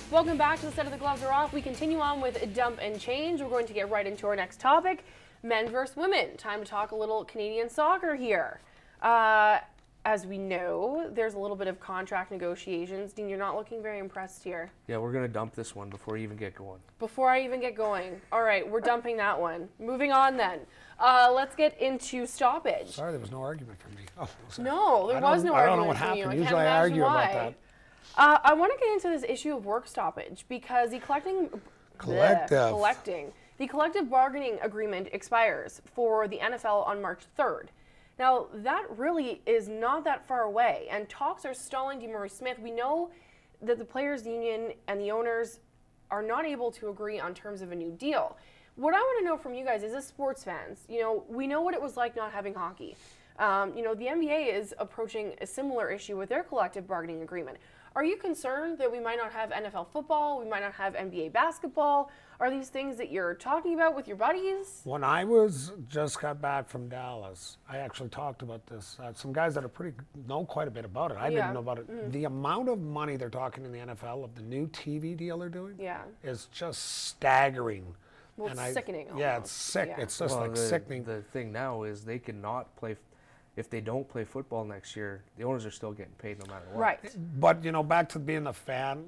Welcome back to the Set of the Gloves Are Off. We continue on with Dump and Change. We're going to get right into our next topic, men versus women. Time to talk a little Canadian soccer here. As we know, there's a little bit of contract negotiations. Dean, you're not looking very impressed here. Yeah, we're going to dump this one before you even get going. Before I even get going. All right, we're dumping that one. Moving on then. Let's get into stoppage. Sorry, there was no argument for me. Oh, sorry. No, there was no argument. I don't know what from you. happened. I Usually can't I argue why. about that. I want to get into this issue of work stoppage because the collective bargaining agreement expires for the NFL on March 3rd. Now, that really is not that far away, and talks are stalling. DeMaurice Smith, we know that the players' union and the owners are not able to agree on terms of a new deal. What I want to know from you guys is, as sports fans, we know what it was like not having hockey. The NBA is approaching a similar issue with their collective bargaining agreement. Are you concerned that we might not have NFL football, we might not have NBA basketball? Are these things that you're talking about with your buddies? When I just got back from Dallas, I actually talked about this. Some guys that know quite a bit about it. I didn't know about it. Mm-hmm. The amount of money they're talking in the NFL of the new TV deal they're doing is just staggering. Well, it's sickening almost. Yeah, it's sick. Yeah. It's just sickening. The thing now is they cannot play. If they don't play football next year, the owners are still getting paid no matter what. Right. But, back to being a fan,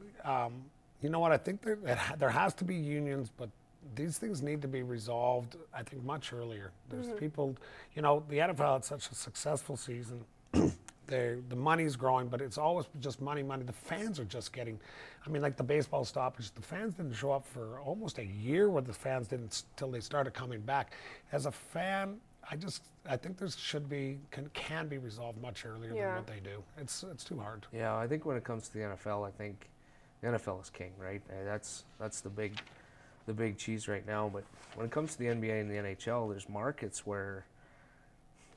you know what? I think there has to be unions, but these things need to be resolved, I think, much earlier. There's people, the NFL had such a successful season. The money's growing, but it's always just money. The fans are just getting, like the baseball stoppage, the fans didn't show up for almost a year where the fans didn't till they started coming back. As a fan, I think this can be resolved much earlier than what they do. It's too hard. Yeah, I think when it comes to the NFL, I think the NFL is king, right? That's the big cheese right now. But when it comes to the NBA and the NHL, there's markets where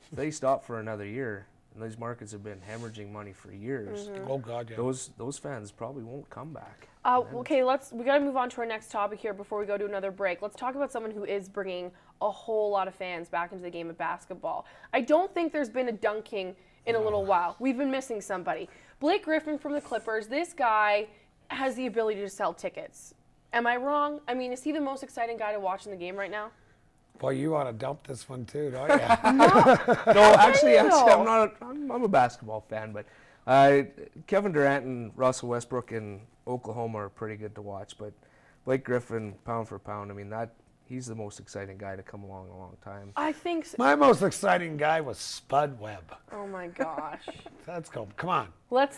if they stop for another year, and these markets have been hemorrhaging money for years. Mm-hmm. Oh God, yeah. Those fans probably won't come back. Okay, we got to move on to our next topic here before we go to another break. Let's talk about someone who is bringing a whole lot of fans back into the game of basketball. I don't think there's been a dunking in a little while. We've been missing somebody. Blake Griffin from the Clippers. This guy has the ability to sell tickets. Am I wrong? Is he the most exciting guy to watch in the game right now? Boy, you want to dump this one too, don't you? No, actually, I'm not. I'm a basketball fan, but Kevin Durant and Russell Westbrook in Oklahoma are pretty good to watch. But Blake Griffin, pound for pound, he's the most exciting guy to come along in a long time. I think so. My most exciting guy was Spud Webb. Oh my gosh. Let's go. Come on. Let's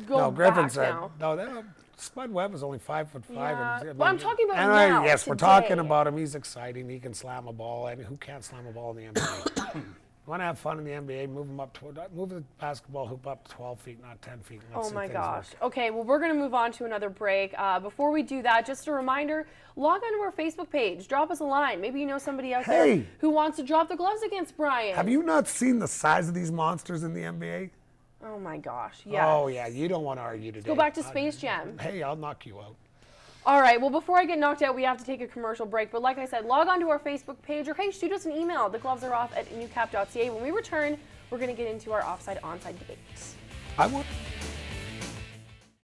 go back now. No, Spud Webb is only 5'5". Yeah. Well, I'm talking about now. Yes, today. We're talking about him. He's exciting. He can slam a ball, and who can't slam a ball in the NBA? You want to have fun in the NBA? Move the basketball hoop up to 12 feet, not 10 feet. Oh my gosh. Okay, well, we're going to move on to another break. Before we do that, just a reminder: log on to our Facebook page. Drop us a line. Maybe you know somebody out there who wants to drop the gloves against Brian. Have you not seen the size of these monsters in the NBA? Oh my gosh, yes. Oh yeah, you don't want to argue today. Go back to Space Jam. Hey, I'll knock you out. All right, well, before I get knocked out, we have to take a commercial break. But like I said, log on to our Facebook page, or hey, shoot us an email. theglovesareoff@newcap.ca. When we return, we're going to get into our offside-onside debate. I want...